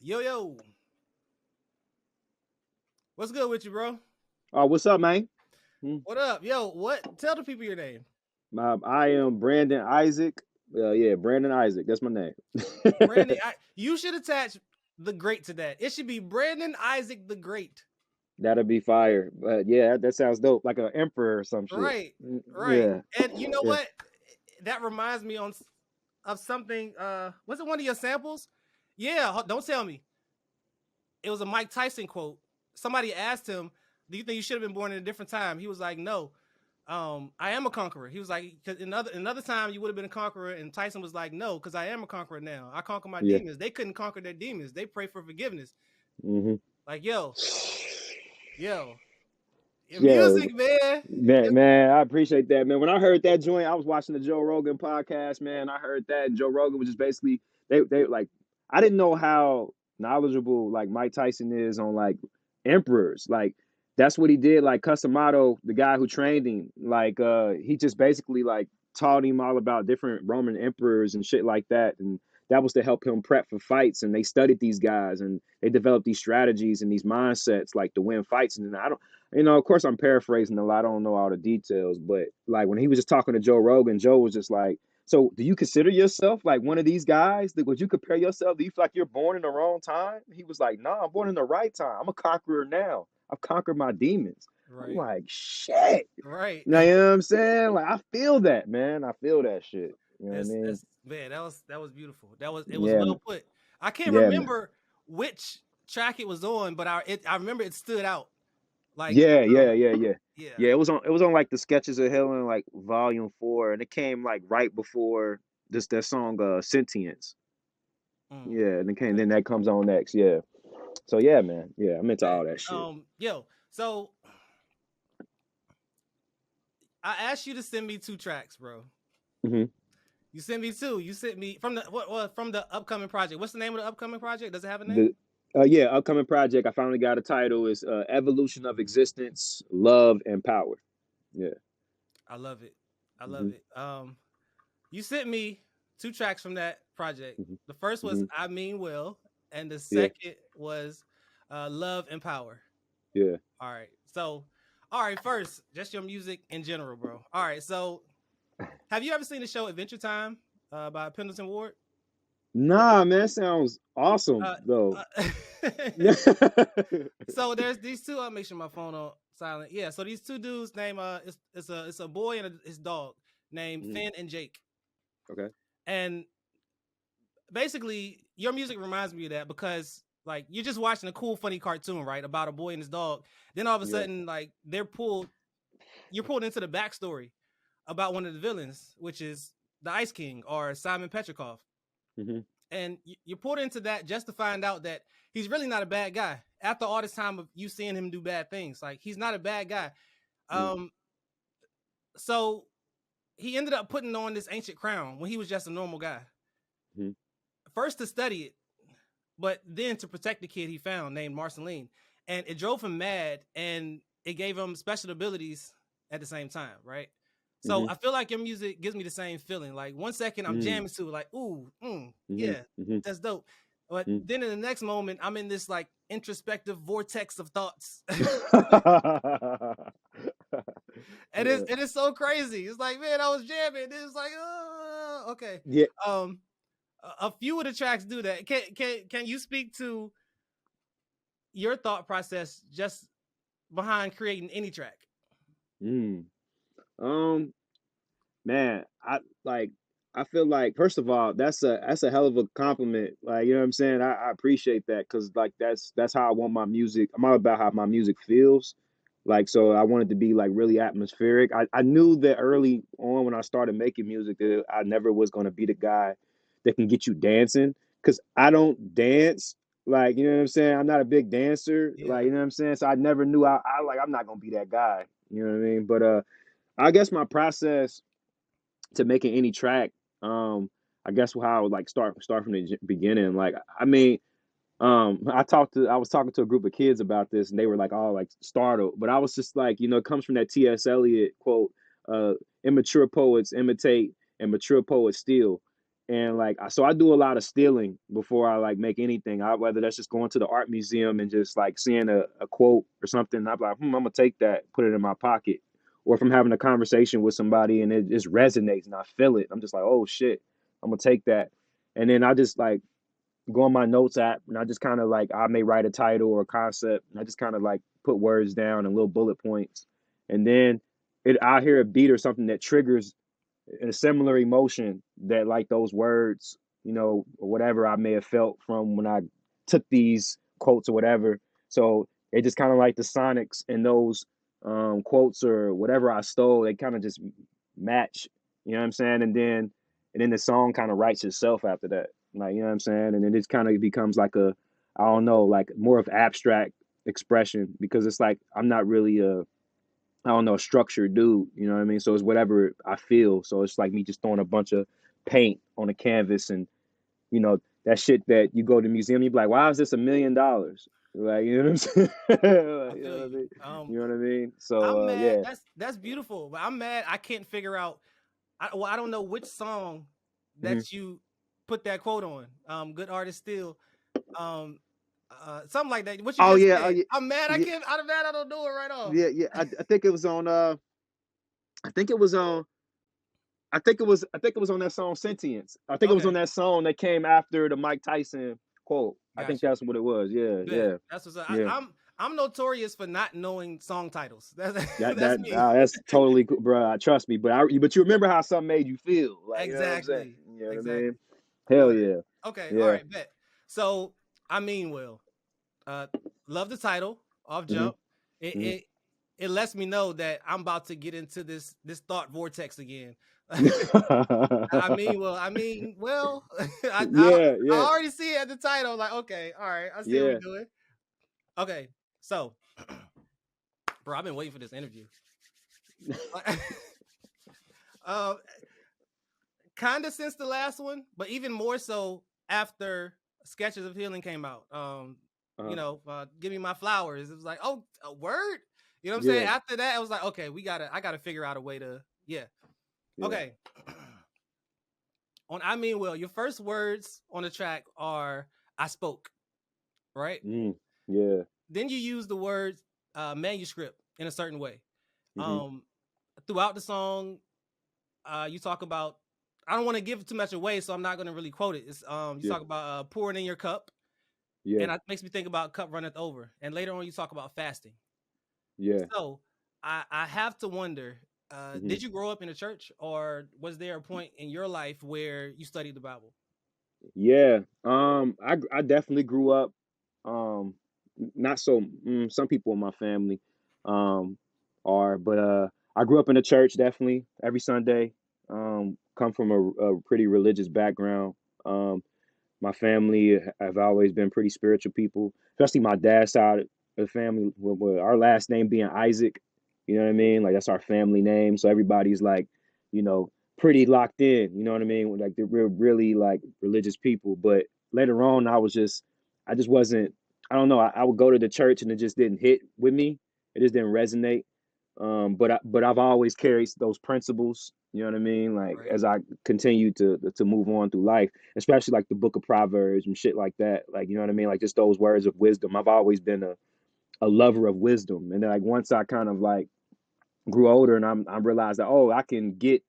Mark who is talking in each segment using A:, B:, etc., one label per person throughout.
A: Yo, yo. What's good with you, bro?
B: What's up, man? Hmm.
A: What up? Yo, what? Tell the people your name.
B: I am Brandon Isaac. Yeah, Brandon Isaac. That's my name.
A: Brandon, you should attach the great to that. It should be Brandon Isaac the Great.
B: That'll be fire. But yeah, that sounds dope. Like an emperor or some shit.
A: Right. Right.
B: Yeah,
A: And you know
B: yeah,
A: what? That reminds me of something. Was it one of your samples? Yeah, don't tell me. It was a Mike Tyson quote. Somebody asked him, "Do you think you should have been born in a different time?" He was like, "No, I am a conqueror." He was like, "Because another time you would have been a conqueror," and Tyson was like, "No, because I am a conqueror now. I conquer my
B: yeah.
A: demons. They couldn't conquer their demons. They pray for forgiveness."
B: Hmm.
A: Like, yo, your
B: Yo,
A: music, man.
B: man, I appreciate that, man. When I heard that joint, I was watching the Joe Rogan podcast, man. I heard that, and Joe Rogan was just basically they like I didn't know how knowledgeable like Mike Tyson is on like emperors. Like that's what he did. Like Customato, the guy who trained him, like he just basically like taught him all about different Roman emperors and shit like that. And that was to help him prep for fights. And they studied these guys and they developed these strategies and these mindsets like to win fights. And I don't of course I'm paraphrasing a lot. I don't know all the details, but like when he was just talking to Joe Rogan, Joe was just like, so do you consider yourself like one of these guys? Would you compare yourself? Do you feel like you're born in the wrong time? He was like, no, I'm born in the right time. I'm a conqueror now. I've conquered my demons. I'm
A: Right,
B: like, shit.
A: right.
B: You know what I'm saying? Like, I feel that, man. I feel that shit. You know what I mean?
A: That's man. That was beautiful. It was
B: Yeah,
A: well put. I can't
B: yeah, man.
A: remember which track it was on, but I remember it stood out. Like,
B: Yeah, yeah, yeah, yeah.
A: yeah.
B: Yeah, it was on like the Sketches of Helen, like volume 4, and it came like right before this that song Sentience.
A: Mm,
B: Yeah, and then
A: okay.
B: that comes on next. Yeah. So yeah, man. Yeah, I'm into
A: Bet.
B: all that shit.
A: Yo, so I asked you to send me two tracks, bro.
B: Hmm.
A: You sent me two. You sent me from the what from the upcoming project. What's the name of the upcoming project? Does it have a name?
B: The Yeah, upcoming project. I finally got a title. Is Evolution of Existence, Love and Power. Yeah.
A: I love it. I love
B: Hmm.
A: it. You sent me two tracks from that project.
B: Hmm.
A: The first was
B: Hmm.
A: I Mean Well, and the
B: Yeah.
A: second was Love and Power.
B: Yeah.
A: All right. So, all right, first, just your music in general, bro. All right. So, have you ever seen the show Adventure Time by Pendleton Ward?
B: Nah, man, that sounds awesome
A: Uh,
B: though.
A: uh, so there's these two. I'll make sure my phone on silent. Yeah. So these two dudes named it's a boy and his dog named
B: Mhm.
A: Finn and Jake.
B: Okay.
A: And basically, your music reminds me of that because like you're just watching a cool, funny cartoon, right, about a boy and his dog. Then all of a
B: Yeah.
A: sudden, like you're pulled into the backstory about one of the villains, which is the Ice King or Simon Petrikov.
B: Hmm.
A: And you're pulled into that just to find out that he's really not a bad guy. After all this time of you seeing him do bad things, like he's not a bad guy.
B: Yeah.
A: Um, so he ended up putting on this ancient crown when he was just a normal guy.
B: Hmm.
A: First to study it, but then to protect the kid he found named Marceline. And it drove him mad and it gave him special abilities at the same time, right? So
B: Hmm.
A: I feel like your music gives me the same feeling. Like 1 second I'm
B: Mm.
A: jamming to it, like, ooh,
B: Hmm.
A: yeah,
B: Hmm.
A: that's dope. But
B: Mm.
A: then in the next moment, I'm in this like introspective vortex of thoughts. and it's
B: Yeah.
A: and it's so crazy. It's like, man, I was jamming. It's like, okay.
B: Yeah.
A: Um, a few of the tracks do that. Can you speak to your thought process just behind creating any track?
B: Mm. Um. Man, I feel like first of all, that's a hell of a compliment. Like, you know what I'm saying? I appreciate that because like that's how I want my music. I'm all about how my music feels. Like, so I wanted to be like really atmospheric. I knew that early on when I started making music that I never was gonna be the guy that can get you dancing. Cause I don't dance. Like, you know what I'm saying? I'm not a big dancer. Like,
A: Yeah.
B: you know what I'm saying? So I never knew I like I'm not gonna be that guy. You know what I mean? But I guess my process to making any track, um, I guess how I would like start from the beginning. Like, I mean, I was talking to a group of kids about this, and they were like all like startled. But I was just like, it comes from that T.S. Eliot quote: "Immature poets imitate, and mature poets steal." And like, so I do a lot of stealing before I like make anything. Whether that's just going to the art museum and just like seeing a quote or something, I'm like, I'm gonna take that, put it in my pocket. Or if I'm having a conversation with somebody and it just resonates and I feel it, I'm just like, oh shit, I'm gonna take that. And then I just like go on my notes app and I just kind of like, I may write a title or a concept and I just kind of like put words down and little bullet points. And then I hear a beat or something that triggers a similar emotion that like those words, or whatever I may have felt from when I took these quotes or whatever. So it just kind of like the sonics and those quotes or whatever I stole, they kind of just match, you know what I'm saying? And then the song kind of writes itself after that. Like, you know what I'm saying? And then it kind of becomes like I don't know, like more of abstract expression because it's like I'm not really I don't know, a structured dude, you know what I mean? So it's whatever I feel. So it's like me just throwing a bunch of paint on a canvas and, that shit that you go to the museum, you be like, why is this $1 million? Like, you know what I'm saying? Like,
A: I
B: you
A: feel
B: know what I
A: you.
B: mean? You know what I mean? So,
A: I'm mad.
B: yeah.
A: That's beautiful, but I'm mad. I can't figure out. I don't know which song
B: Hmm.
A: that you put that quote on. Good artist still. Um, something like that. What you
B: Oh,
A: just
B: yeah. Oh,
A: said.
B: yeah.
A: I'm mad. I
B: Yeah.
A: can't. I'm mad. I don't know it right off.
B: Yeah. Yeah. I think it was on, I think it was on, I think it was on that song Sentience. I think it was on
A: Okay,
B: that song that came after the Mike Tyson quote. I think
A: got you.
B: that's what it was. Yeah.
A: Bet.
B: Yeah.
A: That's what's
B: Yeah.
A: I'm notorious for not knowing song titles. That's
B: That
A: that's
B: that
A: me.
B: that's totally cool, bro. Trust me, but you remember how something made you feel, like you know what I'm saying?
A: Exactly.
B: You know what I mean?
A: Exactly.
B: Hell
A: But
B: yeah,
A: okay. All
B: yeah.
A: right. Bet. So I mean, Will. Uh, love the title off
B: Hmm.
A: jump. It
B: Hmm.
A: it it lets me know that I'm about to get into this thought vortex again. Well,
B: Yeah,
A: I
B: yeah,
A: already see it at the title. Like, okay, all right, I see what
B: yeah.
A: we're doing. Okay, so, bro, I've been waiting for this interview. uh, kind of since the last one, but even more so after Sketches of Healing came out.
B: Uh,
A: Give me my flowers. It was like, oh, a word. You know what I'm saying?
B: yeah,
A: After that, I was like, okay, I gotta figure out a way to, yeah.
B: yeah.
A: Okay. On I Mean Well, your first words on the track are I spoke, right?
B: Mm, yeah.
A: Then you use the word manuscript in a certain way.
B: Hmm.
A: Um, Throughout the song, you talk about I don't want to give too much away, so I'm not gonna really quote it. It's you
B: Yeah,
A: talk about pouring in your cup,
B: yeah,
A: and it makes me think about cup runneth over. And later on you talk about fasting.
B: yeah.
A: So I have to wonder,
B: Hmm.
A: did you grow up in a church or was there a point in your life where you studied the Bible?
B: Yeah. I definitely grew up. Um, not so. Some people in my family, um, are, but I grew up in a church definitely every Sunday. Come from a pretty religious background. Um, my family have always been pretty spiritual people, especially my dad's side of the family. With our last name being Isaac, you know what I mean? Like that's our family name, so everybody's like, you know, pretty locked in. You know what I mean? Like they're really like religious people. But later on, I just wasn't. I don't know. I would go to the church and it just didn't hit with me. It just didn't resonate. But I've always carried those principles. You know what I mean? Like
A: Right.
B: as I continue to move on through life, especially like the Book of Proverbs and shit like that. Like you know what I mean? Like just those words of wisdom. I've always been a lover of wisdom, and then like once I kind of like grew older and I realized that I can get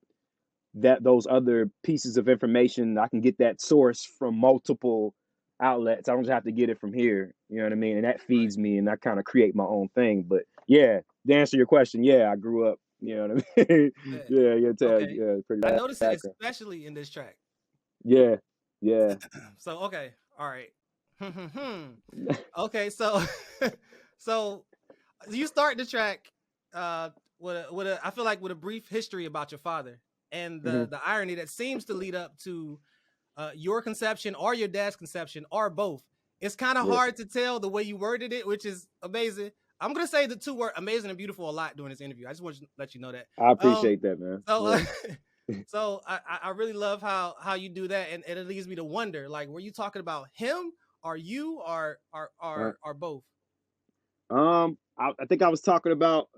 B: those other pieces of information. I can get that source from multiple outlets. I don't just have to get it from here. You know what I mean? And that
A: Right.
B: feeds me, and I kind of create my own thing. But yeah, to answer your question, yeah, I grew up. You know what I mean?
A: Bet.
B: Yeah,
A: Okay.
B: yeah, pretty
A: I
B: bad
A: noticed it
B: background.
A: especially in this track.
B: Yeah, yeah.
A: So okay, all right. Okay, so so you start the track with a I feel like with a brief history about your father and
B: Hmm.
A: the irony that seems to lead up to your conception or your dad's conception or both. It's kind of
B: Yeah,
A: hard to tell the way you worded it, which is amazing. I'm gonna say the two word amazing and beautiful a lot during this interview. I just want to let you know that.
B: I
A: Um,
B: appreciate that, man.
A: so
B: Yeah.
A: so I really love how you do that, and it leads me to wonder, like, were you talking about him, or you,
B: Uh,
A: or both?
B: I think I was talking about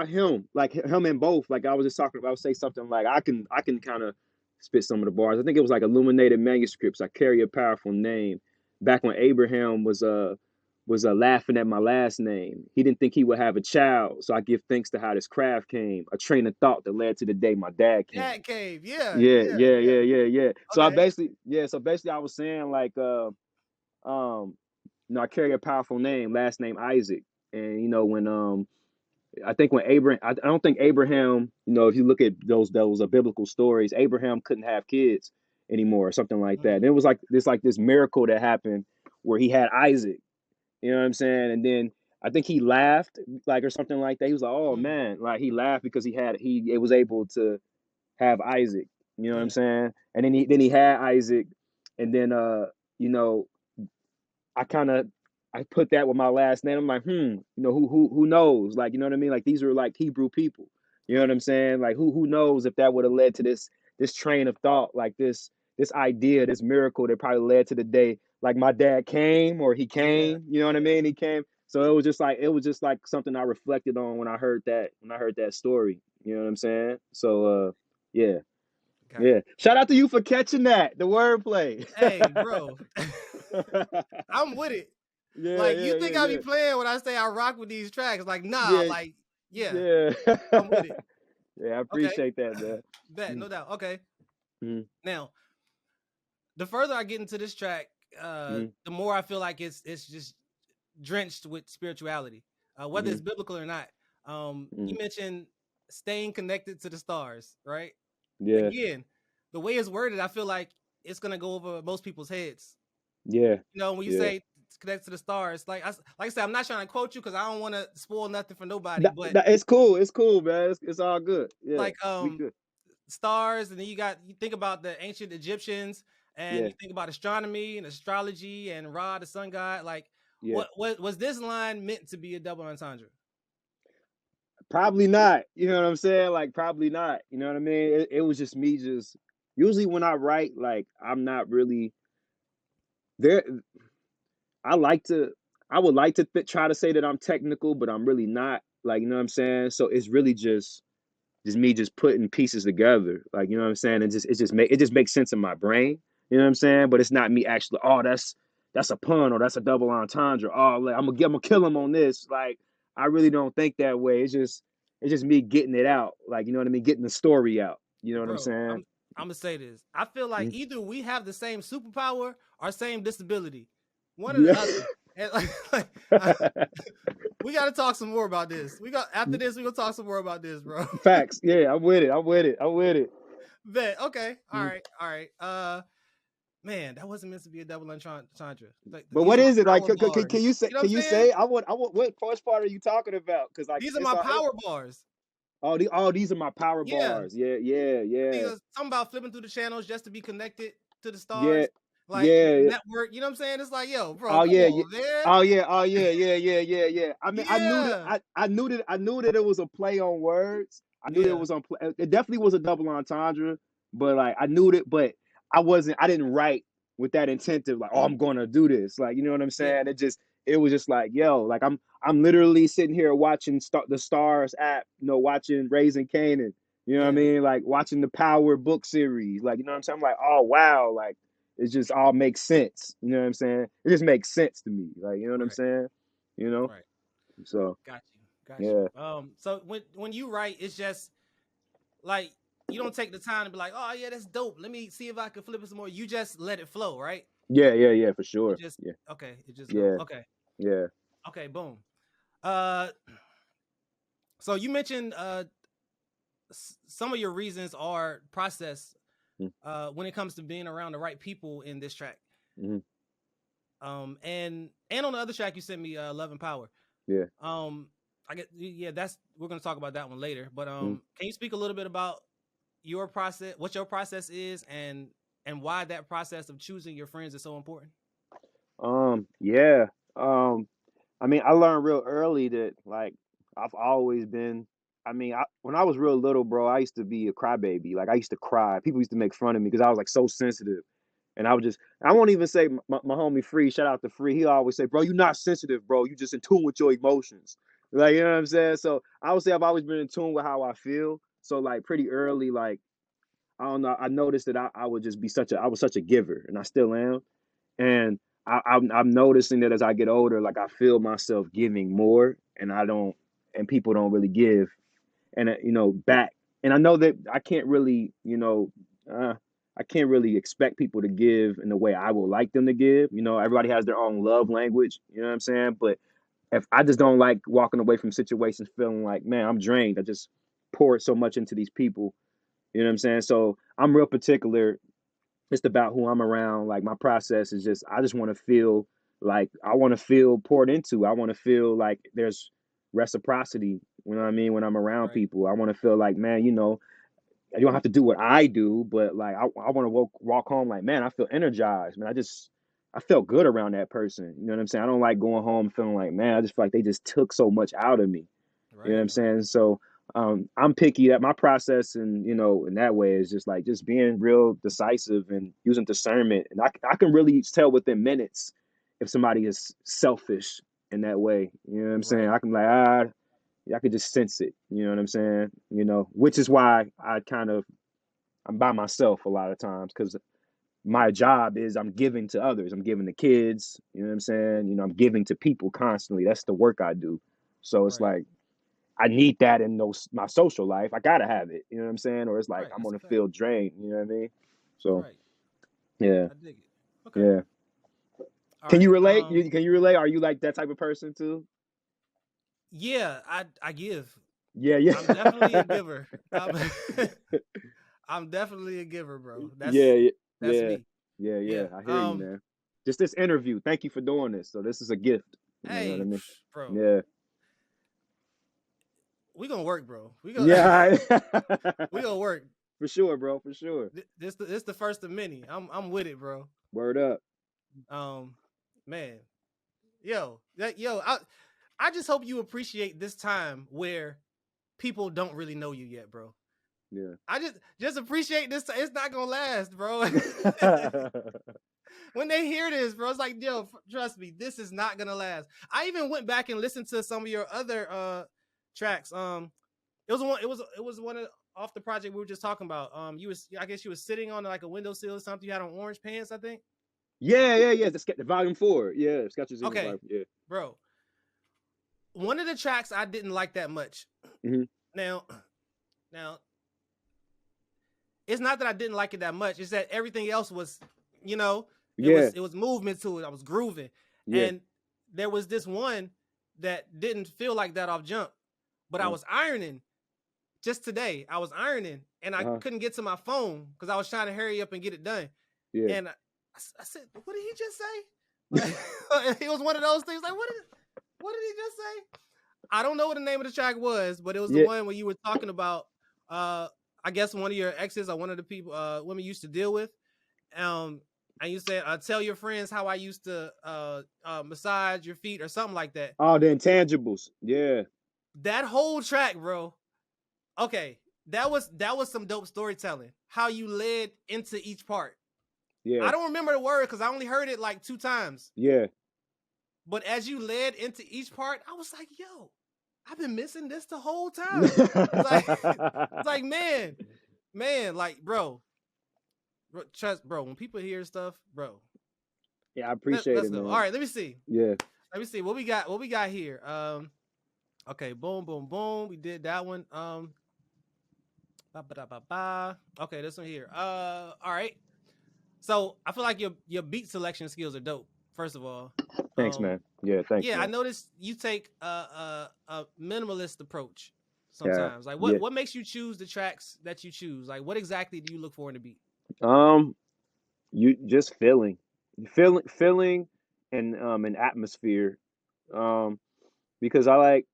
B: him, like him in both. Like I was just talking about, I would say something like I can kind of spit some of the bars. I think it was like illuminated manuscripts. I carry a powerful name. Back when Abraham was laughing at my last name. He didn't think he would have a child, so I give thanks to how this craft came. A train of thought that led to the day my dad came.
A: Cat cave. Yeah,
B: Yeah,
A: yeah,
B: yeah,
A: yeah.
B: yeah, yeah, yeah. So
A: Okay.
B: so basically I was saying like I carry a powerful name, last name Isaac. And when I think when Abraham, I don't think Abraham, if you look at those biblical stories, Abraham couldn't have kids anymore or something like that. And it was like this miracle that happened where he had Isaac. You know what I'm saying? And then I think he laughed like or something like that. He was like, "Oh
A: Mm,
B: man!" Like he laughed because he was able to have Isaac. You know what I'm
A: yeah,
B: saying? And then he had Isaac, and then you know I kind of I put that with my last name. I'm like, who knows? Like, you know what I mean? Like these are like Hebrew people. You know what
A: right.
B: I'm saying? Like who knows if that would have led to this train of thought, like this idea, this miracle that probably led to the day like my dad came or he
A: Yeah,
B: came. You know what I
A: yeah.
B: mean? He came. So it was just like something I reflected on when I heard that story. You know what I'm saying? So yeah.
A: Got
B: Yeah.
A: it.
B: Shout out to you for catching that, the wordplay.
A: Hey, bro, I'm with it.
B: Yeah,
A: Like, you
B: yeah,
A: think
B: yeah,
A: I be
B: yeah.
A: playing when I say I rock with these tracks? Like, nah.
B: Yeah,
A: Like, yeah,
B: yeah.
A: I'm with it.
B: Yeah, I
A: Okay,
B: appreciate that, man.
A: bet,
B: Mm,
A: no doubt. Okay,
B: mm,
A: now the further I get into this track,
B: mm,
A: the more I feel like it's just drenched with spirituality, whether it's
B: mm,
A: biblical or not. You
B: mm.
A: mentioned staying connected to the stars, right?
B: Yeah,
A: Again, the way it's worded, I feel like it's gonna go over most people's heads.
B: yeah,
A: You know, when you
B: yeah.
A: say connect to the stars, like I said, I'm not trying to quote you because I don't want to spoil nothing for nobody. But
B: It's cool. It's cool, man. It's all good. Yeah,
A: like
B: we good.
A: stars, and then you think about the ancient Egyptians, and
B: Yeah,
A: you think about astronomy and astrology and Ra, the sun god. Like,
B: yeah.
A: what was this line meant to be a double entendre?
B: Probably not. You know what I'm saying? Like, probably not. You know what I mean? It was just me. Just usually when I write, like, I'm not really there. I like to I would like to try to say that I'm technical, but I'm really not. Like, you know what I'm saying? So it's really just me just putting pieces together. Like, you know what I'm saying? It just makes sense in my brain. You know what I'm saying? But it's not me actually, oh, that's a pun or that's a double entendre. Oh, like, I'm gonna kill him on this. Like, I really don't think that way. It's just me getting it out. Like, you know what I mean? Getting the story out. You know what I'm
A: Bro,
B: saying?
A: I'm gonna say this. I feel like
B: Mhm.
A: either we have the same superpower or same disability, one or the
B: Yeah.
A: other. And I, we got to talk some more about this. We got after this, we gonna talk some more about this, bro.
B: Facts. Yeah, I'm with it. I'm with it. I'm with it.
A: Bet. Okay. All
B: Mhm.
A: right. All right. Man, that wasn't meant to be a double entendre. Like,
B: But
A: these
B: what
A: are
B: is it
A: my
B: like?
A: power
B: Can
A: bars.
B: you say?
A: You know what
B: Can
A: I'm
B: you
A: saying?
B: say? I want. What first part are you talking about? Because like
A: These are
B: it's
A: my
B: all.
A: power bars.
B: These are my power
A: Yeah.
B: bars. Yeah, yeah,
A: These
B: yeah,
A: are something about flipping through the channels just to be connected to the
B: yeah,
A: stars, like
B: yeah.
A: network. You know what I'm saying? It's like, yo, bro,
B: Oh
A: come
B: yeah, yeah.
A: on, man.
B: Oh yeah, oh yeah, yeah, yeah, yeah, yeah. I mean,
A: Yeah.
B: I knew that it was a play on words. I knew that it
A: Yeah.
B: was on. It definitely was a double entendre, but like I knew that, but I didn't write with that intent of like, oh, I'm gonna do this. Like, you know what I'm
A: Yeah.
B: saying? It was just like, yo, like I'm literally sitting here watching the Stars app, watching Raising Canaan. You know what I
A: Yeah.
B: mean? Like watching the Power book series. Like, you know what I'm saying? I'm like, oh wow, like it just all makes sense. You know what I'm saying? It just makes sense to me. Like, you know what I'm
A: Right.
B: saying? You know?
A: Right.
B: So
A: Got you. Got
B: yeah.
A: you. So when you write, it's just like you don't take the time to be like, oh yeah, that's dope. Let me see if I can flip it some more. You just let it flow, right?
B: Yeah, yeah, yeah, for
A: It
B: sure.
A: just
B: Yeah,
A: okay. It just go.
B: yeah,
A: Okay.
B: yeah.
A: Okay. Boom. Uh, so you mentioned some of your reasons are process when it comes to being around the right people in this track.
B: Mm-hmm.
A: And on the other track you sent me, Love and Power.
B: Yeah.
A: I get, yeah, that's, we're gonna talk about that one later. But
B: Mm-hmm.
A: can you speak a little bit about your process, what your process is, and why that process of choosing your friends is so important?
B: Yeah. I mean, I learned real early that like I've always been. I mean, when I was real little, bro, I used to be a crybaby. Like I used to cry. People used to make fun of me because I was like so sensitive. And I would just, I won't even say my homie Free, shout out to Free. He always say, bro, you're not sensitive, bro. You just in tune with your emotions. Like, you know what I'm saying? So I would say I've always been in tune with how I feel. So like pretty early, like I don't know. I noticed that I would just be I was such a giver, and I still am. And I'm noticing that as I get older, like I feel myself giving more, and I don't, and people don't really give, and back. And I know that I can't really, I can't really expect people to give in the way I would like them to give. Everybody
A: Right.
B: has their own love language. You know what I'm saying? But if I just don't like walking away from situations feeling like, man, I'm drained. I just poured so much into these people. You know what I'm saying? So I'm real particular just about who I'm around. Like my process is just I just want to feel like I want to feel poured into. I want to feel like there's reciprocity. You know what I mean? When I'm around
A: Right.
B: people, I want to feel like, man, you don't have to do what I do, but like I want to walk home like, man, I feel energized, man. I felt good around that person. You know what I'm saying? I don't like going home feeling like, man, I just feel like they just took so much out of me. You know what
A: Right.
B: I'm
A: Right.
B: saying? So I'm picky. That my process, and in that way, is just like just being real decisive and using discernment. And I can really tell within minutes if somebody is selfish in that way. You know what I'm saying?
A: Right.
B: I can like yeah, I could just sense it. You know what I'm saying? Which is why I'm by myself a lot of times because my job is I'm giving to others. I'm giving to kids. You know what I'm saying? I'm giving to people constantly. That's the work I do. So it's
A: Right.
B: like I need that in my social life. I gotta have it. You know what I'm saying? Or it's like
A: Right.
B: I'm
A: That's a
B: gonna
A: fact.
B: feel drained. You know what I mean? So
A: Right.
B: yeah,
A: I dig it. Okay.
B: yeah.
A: All
B: Can you
A: right.
B: relate? Can you relate? Are you like that type of person too?
A: Yeah, I give.
B: Yeah, yeah,
A: I'm definitely a giver. I'm definitely a giver, bro.
B: yeah,
A: That's
B: yeah,
A: me.
B: yeah, yeah.
A: Yeah.
B: I hear you, man. Just this interview. Thank you for doing this. So this is a gift. You know what I
A: Hey,
B: mean?
A: bro,
B: Yeah,
A: we gonna work, bro. We gonna
B: yeah.
A: we gonna work.
B: For sure, bro. For sure.
A: This the first of many. I'm with it, bro.
B: Word up.
A: Um, man, I just hope you appreciate this time where people don't really know you yet, bro.
B: Yeah.
A: I just appreciate this. It's not gonna last, bro. When they hear this, bro, it's like, yo, trust me, this is not gonna last. I even went back and listened to some of your other tracks. It was one of off the project we were just talking about. I guess you was sitting on like a windowsill or something. You had on orange pants, I think.
B: Yeah, yeah, yeah. The volume 4. Yeah, Sketches in the
A: Okay,
B: volume. Yeah.
A: bro. One of the tracks I didn't like that much.
B: Hmm.
A: Now, now it's not that I didn't like it that much. It's that everything else was, you know, it
B: Yeah,
A: was it was movement to it. I was grooving,
B: yeah.
A: and there was this one that didn't feel like that off jump. But I
B: Uh,
A: was ironing just today. I was ironing, and I
B: uh-huh.
A: couldn't get to my phone because I was trying to hurry up and get it done.
B: Yeah.
A: And I said, "What did he just say?" Like, it was one of those things. Like, what did he just say? I don't know what the name of the track was, but it was the
B: Yeah.
A: one where you were talking about I guess one of your exes or one of the people women used to deal with. Um and you said tell your friends how I used to massage your feet or something like that.
B: Oh, the intangibles. Yeah.
A: That whole track, bro. Okay, that was some dope storytelling. How you led into each part.
B: Yeah.
A: I don't remember the word because I only heard it like 2 times.
B: Yeah.
A: But as you led into each part, I was like, yo, I've been missing this the whole time. It's like it's like man, like trust, bro. When people hear stuff, bro,
B: Yeah, I appreciate
A: let's
B: it,
A: go. All
B: man.
A: right, let me see.
B: Yeah.
A: Let me see what we got. What we got here? Okay, boom, boom, boom. We did that one. Ba, ba, da, ba, ba. Okay, this one here. All right. So I feel like your beat selection skills are dope. First of all,
B: Thanks, man. Yeah, thanks,
A: yeah, I
B: man.
A: noticed you take a minimalist approach
B: Yeah.
A: sometimes. Like,
B: Yeah.
A: what makes you choose the tracks that you choose? Like, what exactly do you look for in a beat?
B: Um, you just feeling and an atmosphere. Um, because I like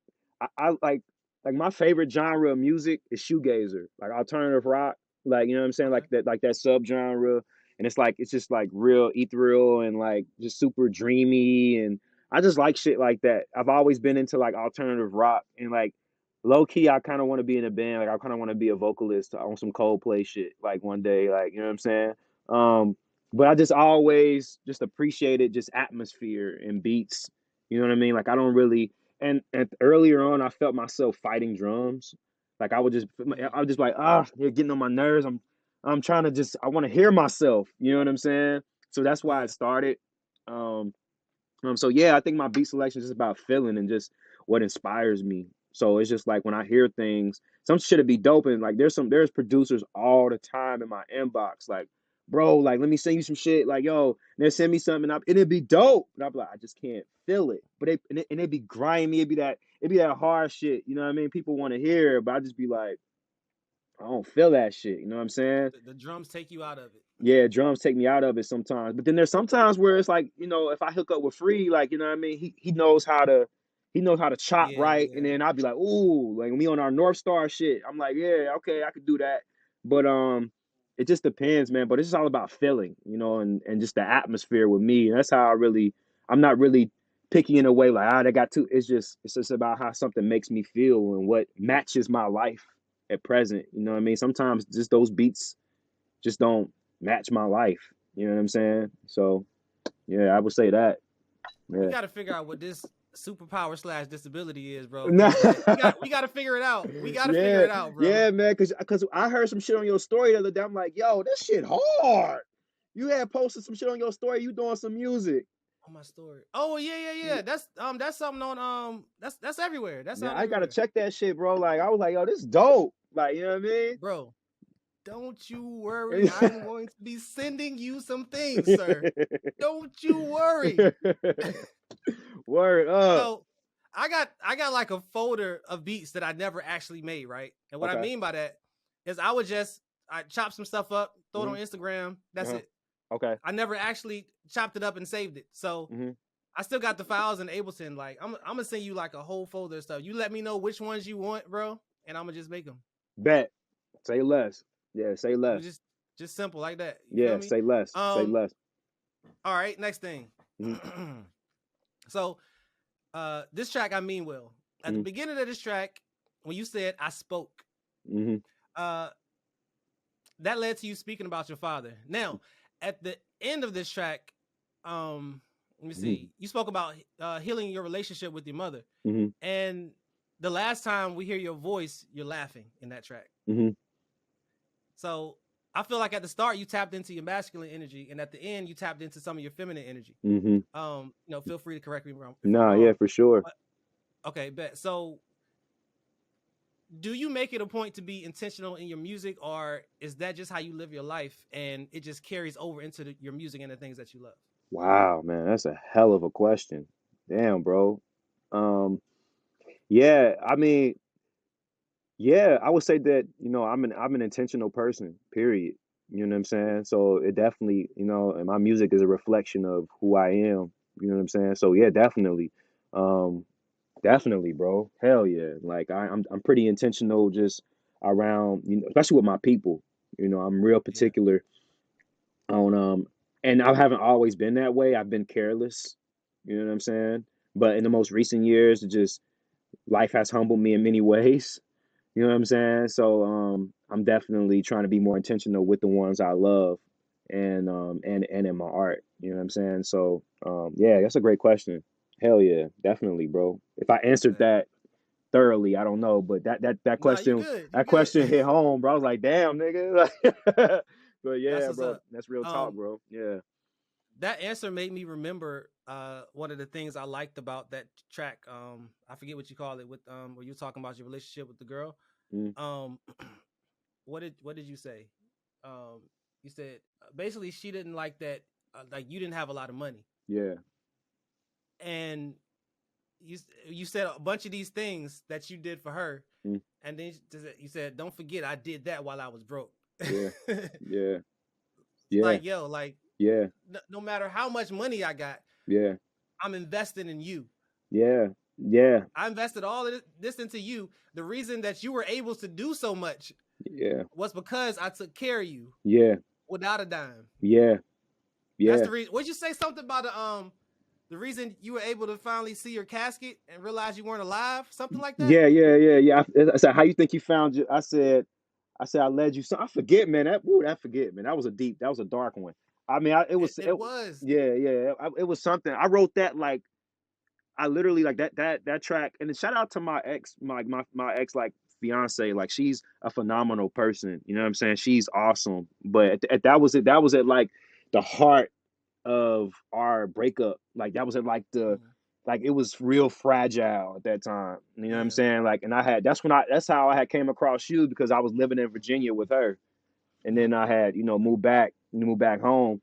B: my favorite genre of music is shoegazer, like alternative rock, like I'm saying,
A: Okay.
B: like that subgenre, and it's just like real ethereal and like just super dreamy, and I just like shit like that. I've always been into like alternative rock, and like low key I kind of want to be in a band, like I kind of want to be a vocalist on some Coldplay shit like one day, like what I'm saying. Um, but I just always just appreciated just atmosphere and beats. You know what I mean? Like I don't really and earlier on, I felt myself fighting drums. Like I would just,
A: Mm,
B: I was just like, they're getting on my nerves. I'm trying to just, I want to hear myself. You know what I'm saying? So that's why it
A: Yeah.
B: started. Um, so yeah, I think my beat selection is just about feeling and just what inspires me. So it's just like when I hear things, some shit'll be dope, and like there's producers all the time in my inbox, like, bro, like let me send you some shit, like yo, they send me something, and it'd be dope, but I'm like, I just can't feel it. But it'd be grimy, it'd be that hard shit, you know what I mean? People want to hear, but I just be like, I don't feel that shit, you know what I'm saying?
A: The drums take you out of it.
B: Yeah, drums take me out of it sometimes. But then there's sometimes where it's like, if I hook up with Free, like, you know what I mean? He knows how to chop
A: Yeah,
B: right. And
A: yeah.
B: then I'll be like, ooh, like when we on our North Star shit. I'm like, yeah, okay, I could do that. But it just depends, man. But it's just all about feeling, and just the atmosphere with me. And that's how I'm not really picky in a way like, they got two. It's just about how something makes me feel and what matches my life at present. You know what I mean? Sometimes just those beats just don't match my life. You know what I'm saying? So yeah, I would say that.
A: We
B: Yeah.
A: got to figure out what this superpower slash disability is, bro.
B: Nah.
A: Because we got to figure it out. We got to figure
B: Yeah,
A: it out, bro.
B: yeah, man. Cause I heard some shit on your story the other day. I'm like, yo, this shit hard. You had posted some shit on your story. You doing some music.
A: On my story. Oh yeah. That's something on that's everywhere. That's
B: Yeah,
A: on
B: I gotta
A: everywhere,
B: check that shit, bro. Like I was like, yo, this dope. Like, you know what
A: bro. Don't you
B: I
A: worry.
B: mean?
A: I'm going to be sending you some things, sir. Don't you worry.
B: Word up.
A: So I got like a folder of beats that I never actually made, right? And what I
B: Okay.
A: mean by that is I chop some stuff up, throw it on Instagram. That's
B: Uh-huh.
A: it.
B: Okay.
A: I never actually chopped it up and saved it. So
B: hmm
A: I still got the files in Ableton. Like I'm gonna send you like a whole folder of stuff. You let me know which ones you want, bro, and I'm gonna just make them.
B: Bet. Say less. Yeah, say
A: We
B: less.
A: just simple like that. You feel
B: Yeah,
A: me?
B: say less. Say less.
A: All right, next thing.
B: hmm
A: So this track I mean well. At the
B: hmm
A: beginning of this track, when you said I spoke,
B: hmm
A: uh that led to you speaking about your father. Now, at the end of this track, let me see, you spoke about healing your relationship with your mother.
B: hmm
A: And the last time we hear your voice, you're laughing in that track.
B: hmm
A: So I feel like at the start you tapped into your masculine energy, and at the end you tapped into some of your feminine energy.
B: hmm
A: Feel free to correct me if I'm
B: Nah, yeah,
A: wrong.
B: for sure.
A: But, okay, bet. So do you make it a point to be intentional in your music, or is that just how you live your life and it just carries over into your music and the things that you love?
B: Wow, man, that's a hell of a question. Damn, bro. Um, yeah, I mean, yeah, I would say that, I'm an intentional person, period. You know what I'm saying? So it definitely, and my music is a reflection of who I am. You know what I'm saying? So yeah, definitely. Um, Definitely, bro. Hell yeah. Like I'm pretty intentional just around, especially with my people. I'm real
A: Yeah,
B: particular on and I haven't always been that way. I've been careless. You know what I'm saying? But in the most recent years, it just life has humbled me in many ways. You know what I'm saying? So I'm definitely trying to be more intentional with the ones I love and in my art. You know what I'm saying? So yeah, that's a great question. Hell yeah, definitely, bro. If I answered
A: bet.
B: that thoroughly, I don't know, but that
A: Nah, you
B: question
A: good. You
B: that
A: good.
B: question hit home, bro. I was like, damn, nigga. But
A: That's
B: yeah,
A: what's
B: bro,
A: up.
B: that's real talk,
A: Um,
B: bro. Yeah.
A: that answer made me remember one of the things I liked about that track. I forget what you call it with where you were talking about your relationship with the girl.
B: Mm,
A: Um, what did you say? Um, you said basically she didn't like that, like you didn't have a lot of money,
B: yeah.
A: and you said a bunch of these things that you did for her,
B: Mm,
A: and then you said, "Don't forget, I did that while I was broke."
B: yeah. Yeah. Yeah.
A: Like yo, like
B: Yeah.
A: no matter how much money I got,
B: Yeah.
A: I'm investing in you.
B: Yeah. Yeah.
A: I invested all of this into you. The reason that you were able to do so much
B: Yeah.
A: was because I took care of you
B: Yeah.
A: without a dime.
B: Yeah.
A: That's
B: Yeah.
A: the reason. Would you say something about the reason you were able to finally see your casket and realize you weren't alive? Something like that?
B: Yeah. Yeah. Yeah. Yeah. I said, how you think you found you? I said, I led you. So I forget, man. That forget, man. That was a dark one. I mean,
A: It was.
B: yeah, yeah. It was something. I wrote that I literally like that track. And then shout out to my ex, my ex, like fiance, like she's a phenomenal person. You know what I'm saying? She's awesome. But that was it. That was at like the heart of our breakup. Like that was at like like it was real fragile at that time. You know what I'm
A: Yeah.
B: saying? Like, and that's how I had came across you, because I was living in Virginia with her, and then I had moved back home,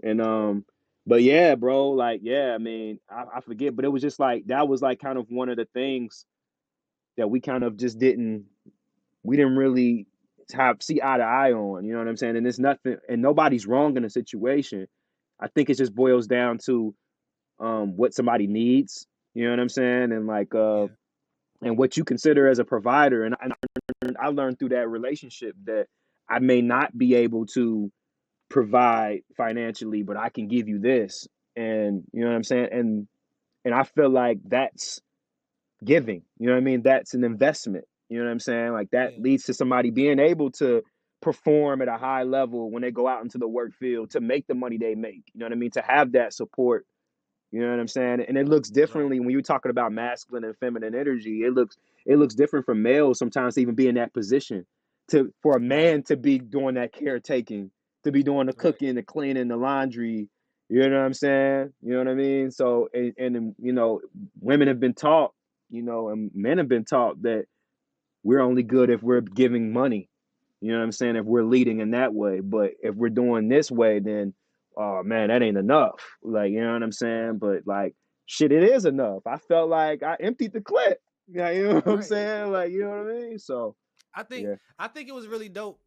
B: and but yeah, bro, like yeah, I mean, I forget, but it was just like that was like kind of one of the things that we kind of just we didn't really see eye to eye on. You know what I'm saying? And it's nothing, and nobody's wrong in a situation. I think it just boils down to what somebody needs. You know what I'm saying? And like
A: Yeah.
B: and what you consider as a provider. And I learned through that relationship that I may not be able to provide financially, but I can give you this. And you know what I'm saying? And I feel like that's giving. You know what I mean? That's an investment. You know what I'm saying? Like that
A: Yeah.
B: leads to somebody being able to perform at a high level when they go out into the work field to make the money they make. You know what I mean? To have that support. You know what I'm saying? And it looks
A: Right.
B: differently when you're talking about masculine and feminine energy. It looks different for males sometimes to even be in that position. For a
A: Right.
B: man to be doing that caretaking, to be doing the
A: Right.
B: cooking, the cleaning, the laundry. You know what I'm saying? You know what I mean? So and women have been taught, and men have been taught that we're only good if we're giving money. You know what I'm saying? If we're leading in that way. But if we're doing this way, then oh man, that ain't enough. Like, you know what I'm
A: Right.
B: saying? But like shit, it is enough. I felt like I emptied the clip. Yeah, you know what I'm
A: Right.
B: saying? Like, you know what I mean? So
A: I think
B: yeah.
A: I think it was really dope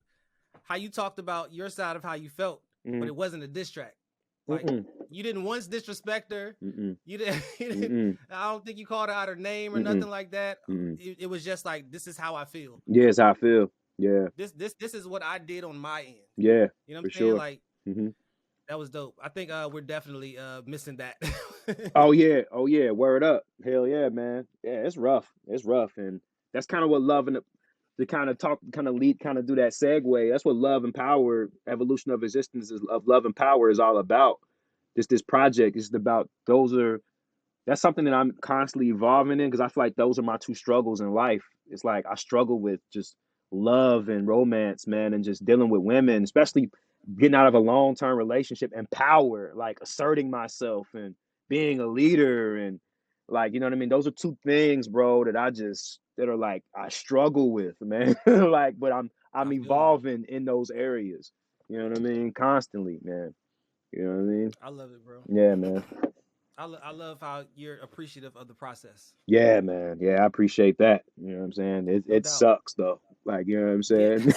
A: how you talked about your side of how you felt, but
B: Mm-mm,
A: it wasn't a diss track. Like
B: mm-mm,
A: you didn't once disrespect her.
B: mm-mm,
A: You didn't, you didn't.
B: mm-mm,
A: I don't think you called her out her name or
B: mm-mm,
A: nothing like that.
B: mm-mm.
A: It was just like this is how I feel.
B: Yeah, it's how I feel. Yeah,
A: This is what I did on my end.
B: yeah,
A: You know what
B: for
A: I'm saying?
B: sure.
A: Like
B: Hmm.
A: that was dope. I think we're definitely missing that.
B: Oh yeah, oh yeah, word up. Hell yeah, man. Yeah, it's rough. It's rough. And that's kind of what love and to kind of talk, kind of lead, kind of do that segue. That's what love and power, evolution of existence of love and power is all about. This project is about that's something that I'm constantly evolving in, because I feel like those are my two struggles in life. It's like I struggle with just love and romance, man, and just dealing with women, especially getting out of a long-term relationship, and power, like asserting myself and being a leader, and like, you know what I mean? Those are two things, bro, that are like I struggle with, man. Like, but I'm
A: I feel you.
B: evolving in those areas. You know what I mean? Constantly, man. You know what I mean?
A: I love it, bro.
B: Yeah, man.
A: I love how you're appreciative of the process.
B: Yeah, man. Yeah, I appreciate that. You know what I'm saying? It
A: No
B: it
A: doubt.
B: sucks though. Like, you know what I'm
A: Yeah,
B: saying?